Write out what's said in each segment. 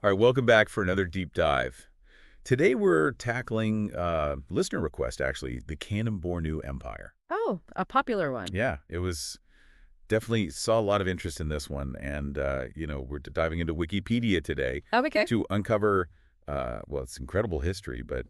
All right, welcome back for another deep dive. Today we're tackling listener request, actually, the Kanem-Bornu Empire. Oh, a popular one. Yeah, it was definitely saw a lot of interest in this one, and we're diving into Wikipedia today Oh, okay. to uncover well, it's incredible history, but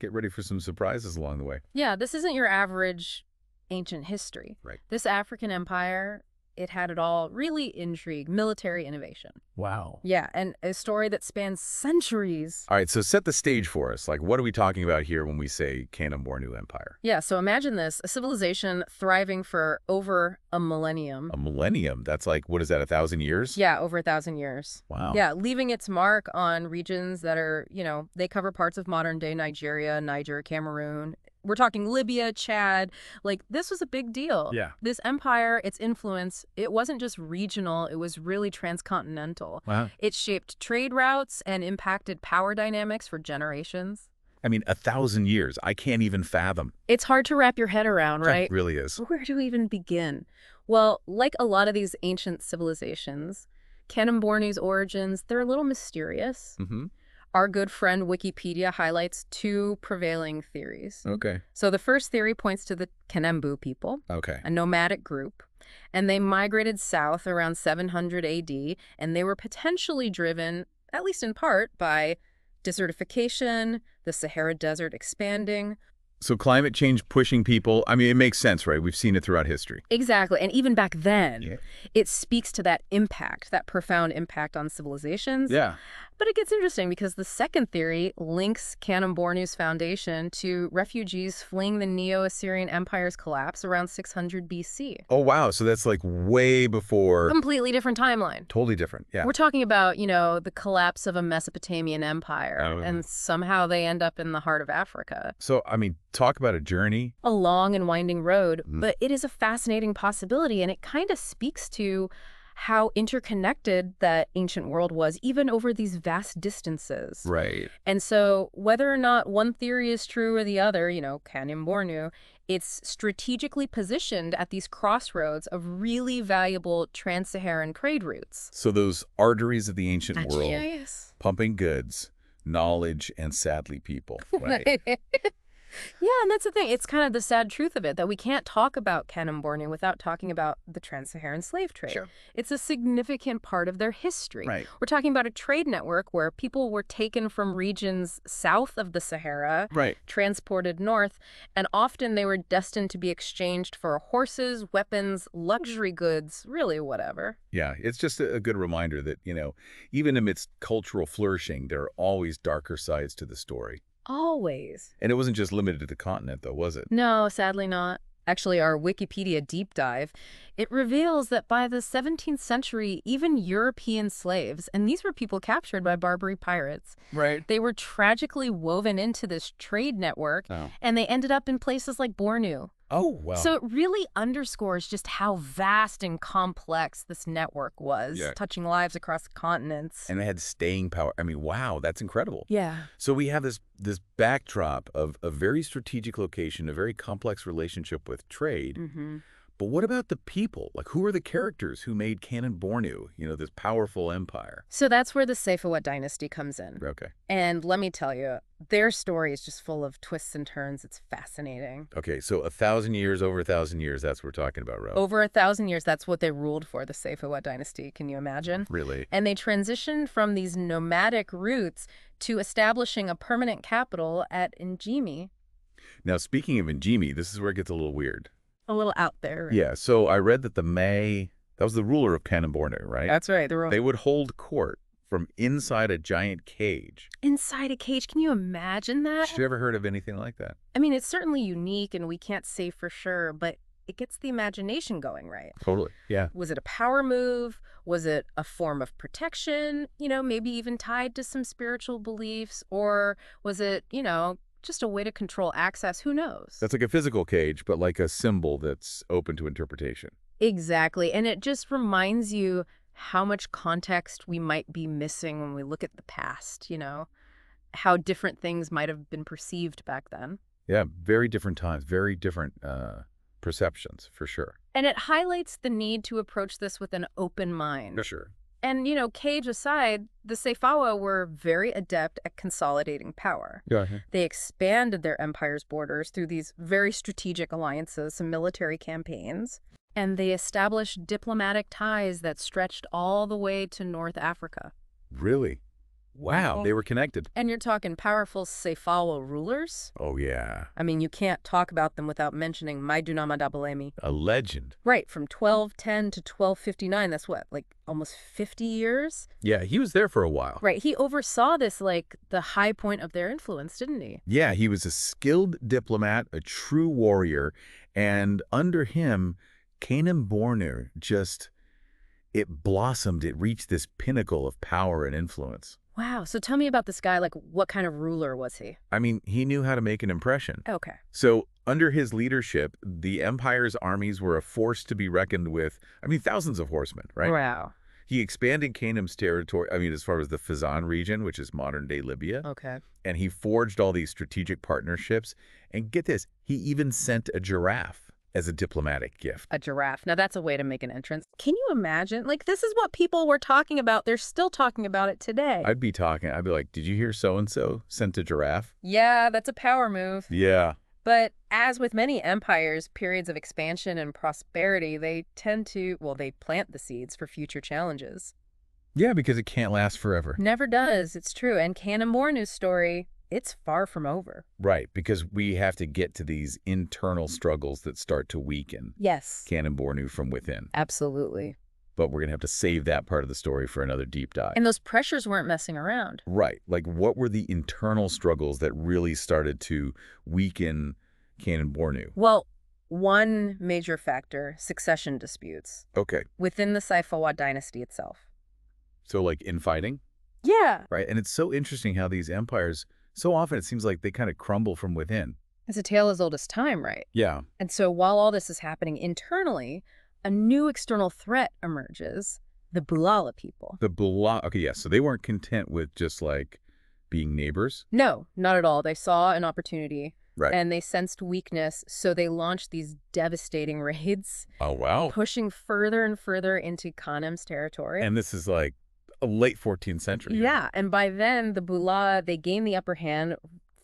get ready for some surprises along the way. Yeah, this isn't your average ancient history. Right. This African empire, it had it all. Really intrigue, military innovation. Wow. Yeah, and a story that spans centuries. All right, so set the stage for us. Like, what are we talking about here when we say Kanem-Bornu Empire? Yeah, so imagine this, a civilization thriving for over a millennium. A millennium? That's like, what is that, 1,000 years? Yeah, over 1,000 years. Wow. Yeah, leaving its mark on regions that are, they cover parts of modern-day Nigeria, Niger, Cameroon. We're talking Libya, Chad. Like, this was a big deal. Yeah. This empire, its influence, it wasn't just regional, it was really transcontinental. Wow. It shaped trade routes and impacted power dynamics for generations. I mean, 1,000 years. I can't even fathom. It's hard to wrap your head around, right? It really is. Where do we even begin? Well, like a lot of these ancient civilizations, Kanem-Bornu's origins, they're a little mysterious. Mm-hmm. Our good friend Wikipedia highlights two prevailing theories. Okay. So the first theory points to the Kanembu people, Okay. a nomadic group, and they migrated south around 700 AD, and they were potentially driven, at least in part, by desertification, the Sahara Desert expanding. So climate change pushing people, I mean, it makes sense, right? We've seen it throughout history. Exactly, and even back then, Yeah. it speaks to that impact, that profound impact on civilizations. Yeah. But it gets interesting because the second theory links Kanem-Bornu's foundation to refugees fleeing the Neo-Assyrian Empire's collapse around 600 BC. Oh, wow. So that's like way before. Completely different timeline. Totally different. Yeah. We're talking about, the collapse of a Mesopotamian empire, Oh. and somehow they end up in the heart of Africa. So, I mean, talk about a journey. A long and winding road, Mm. but it is a fascinating possibility, and it kind of speaks to how interconnected that ancient world was, even over these vast distances. Right. And so whether or not one theory is true or the other, Kanem-Bornu, it's strategically positioned at these crossroads of really valuable trans-Saharan trade routes. So those arteries of the ancient world, Yes. pumping goods, knowledge, and sadly people. Right. Yeah, and that's the thing. It's kind of the sad truth of it, that we can't talk about Kanem-Bornu without talking about the trans-Saharan slave trade. Sure. It's a significant part of their history. Right. We're talking about a trade network where people were taken from regions south of the Sahara, Right. transported north, and often they were destined to be exchanged for horses, weapons, luxury goods, really whatever. Yeah. It's just a good reminder that, even amidst cultural flourishing, there are always darker sides to the story. Always. And it wasn't just limited to the continent, though, was it? No, sadly not. Actually, our Wikipedia deep dive, it reveals that by the 17th century, even European slaves, and these were people captured by Barbary pirates, Right. they were tragically woven into this trade network, Oh. and they ended up in places like Bornu. Oh, well. So it really underscores just how vast and complex this network was, Yeah. touching lives across continents. And they had staying power. I mean, wow, that's incredible. Yeah. So we have this backdrop of a very strategic location, a very complex relationship with trade. Mm-hmm. But what about the people? Like, who are the characters who made Kanem-Bornu, this powerful empire? So that's where the Safavid dynasty comes in. Okay. And let me tell you, their story is just full of twists and turns. It's fascinating. Okay, so 1,000 years, over 1,000 years, that's what we're talking about, Ro. Over 1,000 years, that's what they ruled for, the Safavid dynasty. Can you imagine? Really? And they transitioned from these nomadic roots to establishing a permanent capital at Njimi. Now, speaking of Njimi, this is where it gets a little weird. A little out there. Yeah, so I read that the Mai, that was the ruler of Kanem-Bornu, right? That's right. They would hold court from inside a giant cage. Inside a cage. Can you imagine that? Have you ever heard of anything like that? I mean, it's certainly unique and we can't say for sure, but it gets the imagination going, right? Totally. Yeah. Was it a power move? Was it a form of protection? Maybe even tied to some spiritual beliefs? Or was it, just a way to control access? Who knows? That's like a physical cage, but like a symbol that's open to interpretation. Exactly. And it just reminds you how much context we might be missing when we look at the past, how different things might have been perceived back then. Yeah, very different times, very different perceptions, for sure. And it highlights the need to approach this with an open mind. For sure. And, Cage aside, the Sayfawa were very adept at consolidating power. Yeah. They expanded their empire's borders through these very strategic alliances and military campaigns. And they established diplomatic ties that stretched all the way to North Africa. Really? Wow, they were connected. And you're talking powerful Sayfawa rulers? Oh, yeah. I mean, you can't talk about them without mentioning Mai Idris Alooma. A legend. Right, from 1210 to 1259, that's what, like almost 50 years? Yeah, he was there for a while. Right, he oversaw this, like, the high point of their influence, didn't he? Yeah, he was a skilled diplomat, a true warrior, and under him, Kanem-Bornu it blossomed, it reached this pinnacle of power and influence. Wow, so tell me about this guy, like, what kind of ruler was he? I mean, he knew how to make an impression. Okay. So, under his leadership, the empire's armies were a force to be reckoned with. I mean, thousands of horsemen, right? Wow. He expanded Kanem's territory, as far as the Fezzan region, which is modern-day Libya. Okay. And he forged all these strategic partnerships. And get this, he even sent a giraffe as a diplomatic gift. A giraffe. Now, that's a way to make an entrance. Can you imagine? Like, this is what people were talking about. They're still talking about it today. I'd be like, did you hear so-and-so sent a giraffe? Yeah, that's a power move. Yeah. But as with many empires, periods of expansion and prosperity, they tend to, they plant the seeds for future challenges. Yeah, because it can't last forever. Never does. It's true. And Kanem-Bornu's story, it's far from over. Right, because we have to get to these internal struggles that start to weaken Yes. Kanem-Bornu from within. Absolutely. But we're going to have to save that part of the story for another deep dive. And those pressures weren't messing around. Right. Like, what were the internal struggles that really started to weaken Kanem-Bornu? Well, one major factor, succession disputes. Okay. Within the Sayfawa dynasty itself. So, like, infighting? Yeah. Right. And it's so interesting how these empires, so often it seems like they kind of crumble from within. It's a tale as old as time, right? Yeah. And so while all this is happening internally, a new external threat emerges, the Bulala people. Okay, yeah. So they weren't content with just, like, being neighbors? No, not at all. They saw an opportunity. Right. And they sensed weakness, so they launched these devastating raids. Oh, wow. Pushing further and further into Kanem's territory. And this is like a late 14th century. Yeah, and by then, the Bulala, they gained the upper hand,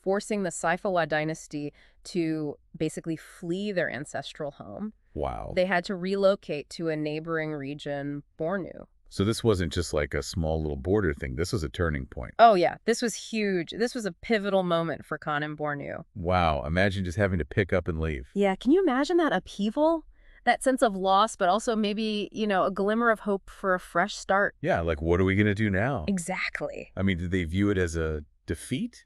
forcing the Sayfawa dynasty to basically flee their ancestral home. Wow. They had to relocate to a neighboring region, Bornu. So this wasn't just like a small little border thing. This was a turning point. Oh, yeah. This was huge. This was a pivotal moment for Kanem-Bornu. Wow. Imagine just having to pick up and leave. Yeah. Can you imagine that upheaval? That sense of loss, but also maybe, a glimmer of hope for a fresh start. Yeah. Like, what are we going to do now? Exactly. I mean, did they view it as a defeat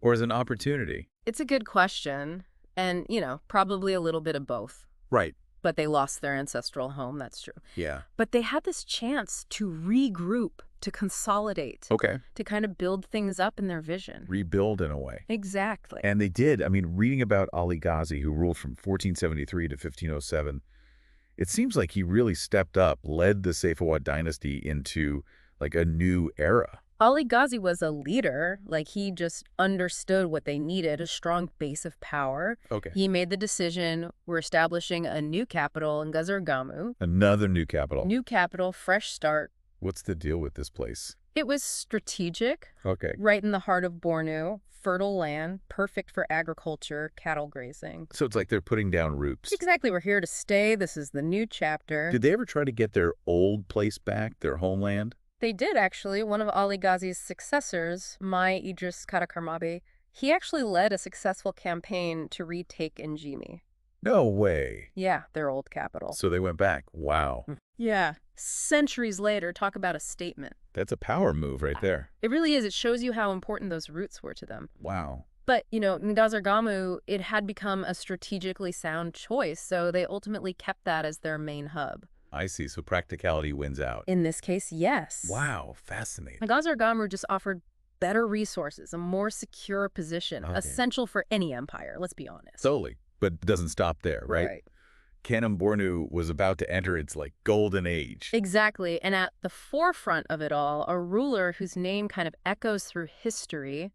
or as an opportunity? It's a good question. And, probably a little bit of both. Right. But they lost their ancestral home, that's true. Yeah. But they had this chance to regroup, to consolidate. Okay. To kind of build things up in their vision. Rebuild in a way. Exactly. And they did. I mean, reading about Ali Ghazi, who ruled from 1473 to 1507, it seems like he really stepped up, led the Sayfawa dynasty into like a new era. Ali Ghazi was a leader. Like, he just understood what they needed, a strong base of power. Okay. He made the decision, we're establishing a new capital in Gazargamu. Another new capital. New capital, fresh start. What's the deal with this place? It was strategic. Okay. Right in the heart of Bornu. Fertile land, perfect for agriculture, cattle grazing. So it's like they're putting down roots. Exactly. We're here to stay. This is the new chapter. Did they ever try to get their old place back, their homeland? They did, actually. One of Ali Ghazi's successors, Mai Idris Alooma, he actually led a successful campaign to retake Njimi. No way. Yeah, their old capital. So they went back. Wow. Yeah. Centuries later, talk about a statement. That's a power move right there. It really is. It shows you how important those roots were to them. Wow. But, in Gazargamu, it had become a strategically sound choice, so they ultimately kept that as their main hub. I see. So practicality wins out. In this case, yes. Wow. Fascinating. Gazargamu just offered better resources, a more secure position, essential for any empire, let's be honest. Totally. But it doesn't stop there, right? Kanem-Bornu was about to enter its golden age. Exactly. And at the forefront of it all, a ruler whose name kind of echoes through history,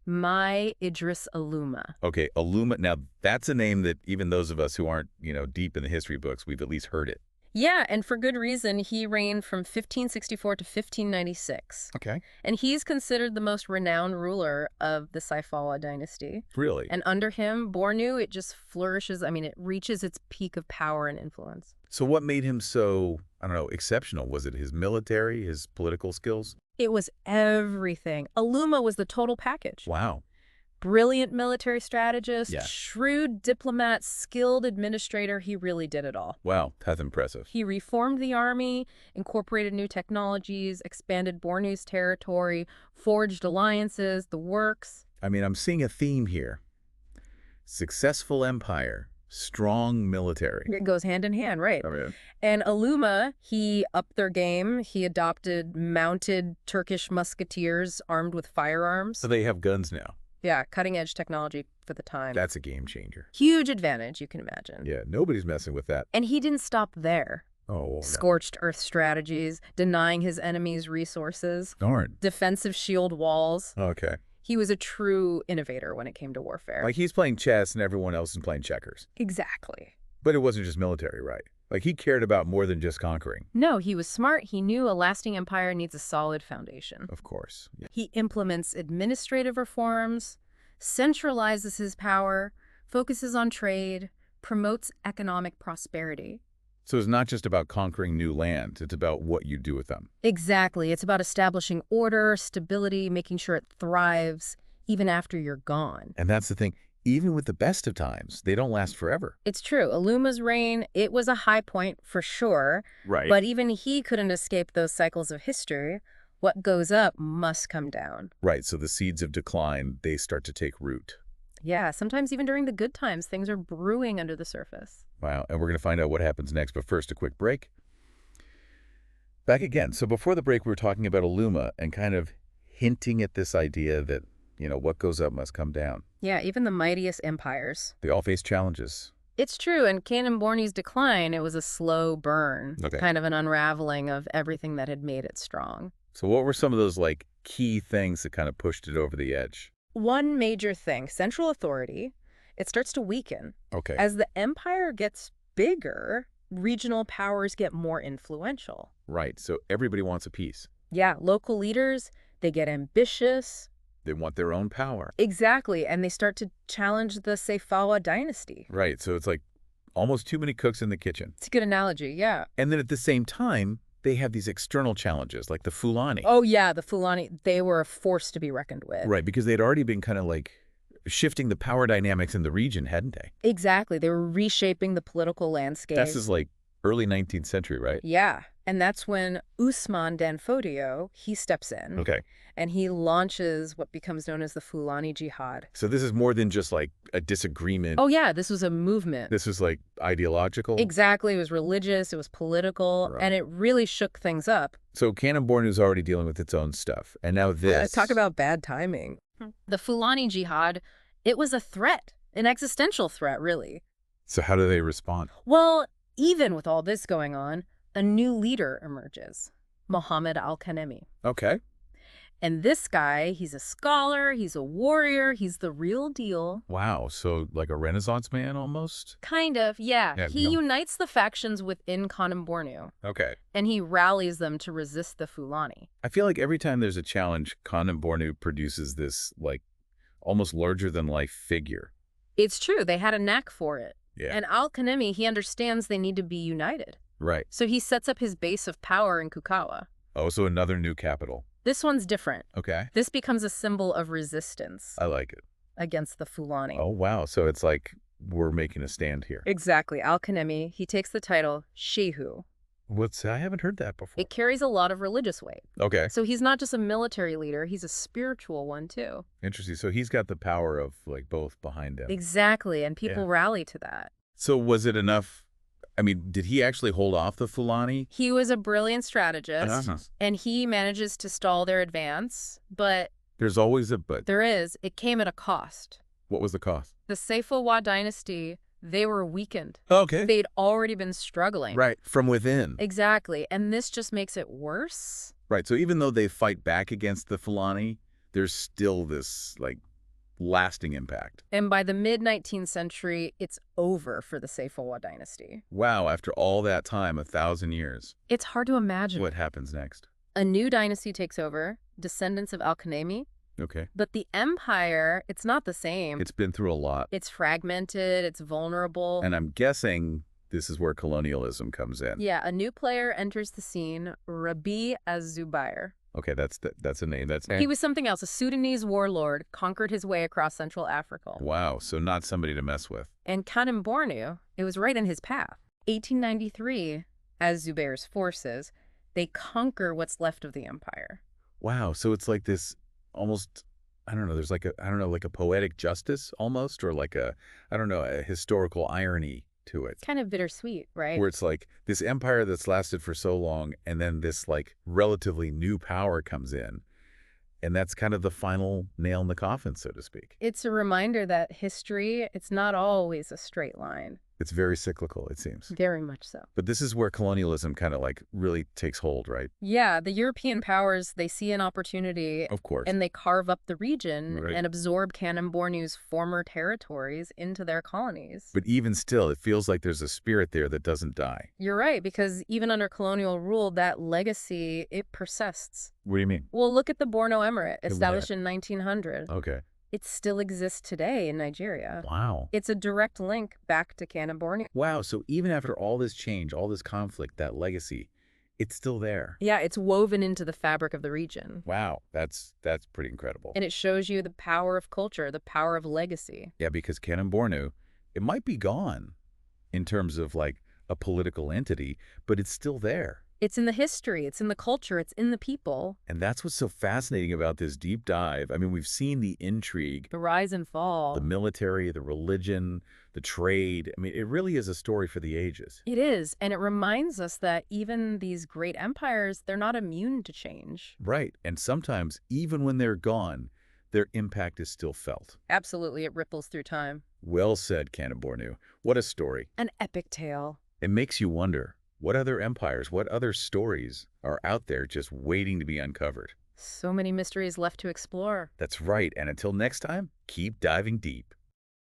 Mai Idris Alooma. Okay, Alooma. Now, that's a name that even those of us who aren't, deep in the history books, we've at least heard it. Yeah, and for good reason. He reigned from 1564 to 1596. Okay. And he's considered the most renowned ruler of the Saifawa dynasty. Really? And under him, Bornu, it just flourishes. I mean, it reaches its peak of power and influence. So what made him so, I don't know, exceptional? Was it his military, his political skills? It was everything. Alooma was the total package. Wow. Brilliant military strategist, Yeah. shrewd diplomat, skilled administrator. He really did it all. Wow, that's impressive. He reformed the army, incorporated new technologies, expanded Bornu's territory, forged alliances, the works. I mean, I'm seeing a theme here. Successful empire, strong military. It goes hand in hand, right? I mean, And Alooma, he upped their game. He adopted mounted Turkish musketeers armed with firearms. so they have guns now. Yeah, cutting-edge technology for the time. That's a game changer. Huge advantage, you can imagine. Yeah, nobody's messing with that. And he didn't stop there. Oh, no. Scorched earth strategies, denying his enemies resources, Darn. defensive shield walls. Okay. He was a true innovator when it came to warfare. Like he's playing chess and everyone else is playing checkers. Exactly. But it wasn't just military, right? Like he cared about more than just conquering. No, he was smart. He knew a lasting empire needs a solid foundation. Of course. Yeah. He implements administrative reforms, centralizes his power, focuses on trade, promotes economic prosperity. So it's not just about conquering new lands. It's about what you do with them. Exactly. It's about establishing order, stability, making sure it thrives even after you're gone. And that's the thing. Even with the best of times, they don't last forever. It's true. Alooma's reign, it was a high point for sure. Right. But even he couldn't escape those cycles of history. What goes up must come down. Right. So the seeds of decline, they start to take root. Yeah, sometimes even during the good times, things are brewing under the surface. Wow. And we're going to find out what happens next. But first, a quick break. Back again. So before the break, we were talking about Alooma and kind of hinting at this idea that, you know, what goes up must come down. Yeah, even the mightiest empires. They all face challenges. It's true. In Kanem-Bornu's decline, it was a slow burn, Okay. kind of an unraveling of everything that had made it strong. So what were some of those, like, key things that kind of pushed it over the edge? One major thing, central authority, it starts to weaken. Okay. As the empire gets bigger, regional powers get more influential. Right. So everybody wants a piece. Yeah, local leaders, they get ambitious. They want their own power. Exactly, and they start to challenge the Saifawa dynasty. Right. So it's like almost too many cooks in the kitchen. It's a good analogy, yeah. And then at the same time, they have these external challenges like the Fulani. Oh, yeah, the Fulani, they were a force to be reckoned with. Right. Because they'd already been kind of like shifting the power dynamics in the region, hadn't they? Exactly, they were reshaping the political landscape. This is like early 19th century, right? Yeah, and that's when Usman Danfodio, he steps in. Okay. And he launches what becomes known as the Fani Jihad. So this is more than just like a disagreement. Oh, yeah, this was a movement. This is like ideological. Exactly, it was religious, it was political, Right. and it really shook things up. So Kanem-Bornu is already dealing with its own stuff. And now this. Talk about bad timing. The Fulani Jihad, it was a threat, an existential threat, really. So how do they respond? Well, even with all this going on, a new leader emerges, Muhammad al-Kanemi. Okay. And this guy, he's a scholar, he's a warrior, he's the real deal. Wow. So like a Renaissance man almost? Kind of, yeah. Yeah, He no. unites the factions within Kanem-Bornu, Okay. and he rallies them to resist the Fulani. I feel like every time there's a challenge, Kanem-Bornu produces this like almost larger than life figure. It's true, they had a knack for it. Yeah. And al-Kanemi, he understands they need to be united. Right. So he sets up his base of power in Kukawa. Oh, so another new capital. This one's different. Okay. This becomes a symbol of resistance I like it. against the Fulani. Oh, wow. So it's like we're making a stand here. Exactly. Al-Kanemi, he takes the title Shehu. I haven't heard that before. It carries a lot of religious weight. Okay. So he's not just a military leader, he's a spiritual one too. Interesting. So he's got the power of like both behind him. Exactly, and people Yeah. rally to that. So was it enough? I mean, did he actually hold off the Fulani? He was a brilliant strategist, Uh-huh. and he manages to stall their advance, but There's always a but. it came at a cost. What was the cost? The Saifawa dynasty, they were weakened. Okay. They'd already been struggling. Right. From within. Exactly, and this just makes it worse. Right. So even though they fight back against the Fulani, there's still this like lasting impact. And by the mid-19th century, it's over for the Sayfawa dynasty. Wow, after all that time, 1,000 years. It's hard to imagine. What happens next? A new dynasty takes over, descendants of Al-Kanemi. Okay. But the empire, it's not the same. It's been through a lot. It's fragmented, it's vulnerable. And I'm guessing this is where colonialism comes in. Yeah, a new player enters the scene, Rabi Az-Zubair. Okay, that's a name. He was something else. A Sudanese warlord conquered his way across Central Africa. Wow, so not somebody to mess with. And Kanem-Bornu, it was right in his path. 1893, as Zubair's forces, they conquer what's left of the empire. Wow, so it's like this almost, I don't know, there's like like a poetic justice almost, or like a historical irony to it. It's kind of bittersweet, right? Where it's like this empire that's lasted for so long, and then this like relatively new power comes in. And that's kind of the final nail in the coffin, so to speak. It's a reminder that history, it's not always a straight line. It's very cyclical, it seems. Very much so. But this is where colonialism kind of like really takes hold, right? Yeah, the European powers, they see an opportunity. Of course. And they carve up the region Right. and absorb Kanem-Bornu's former territories into their colonies. But even still, it feels like there's a spirit there that doesn't die. You're right, because even under colonial rule, that legacy, it persists. What do you mean? Well, look at the Borno Emirate, was established in 1900. Okay. It still exists today in Nigeria. Wow. It's a direct link back to Kanem-Bornu. Wow, so even after all this change, all this conflict, that legacy, it's still there. Yeah, it's woven into the fabric of the region. Wow, that's pretty incredible. And it shows you the power of culture, the power of legacy. Yeah, because Kanem-Bornu, it might be gone in terms of like a political entity, but it's still there. It's in the history, it's in the culture, it's in the people. And that's what's so fascinating about this deep dive. I mean, we've seen the intrigue, The rise and fall. the military, the religion, the trade. I mean, it really is a story for the ages. It is, and it reminds us that even these great empires, they're not immune to change. Right. And sometimes, even when they're gone, their impact is still felt. Absolutely, it ripples through time. Well said, Kanem-Bornu. What a story. An epic tale. It makes you wonder, what other empires, what other stories are out there just waiting to be uncovered? So many mysteries left to explore. That's right. And until next time, keep diving deep.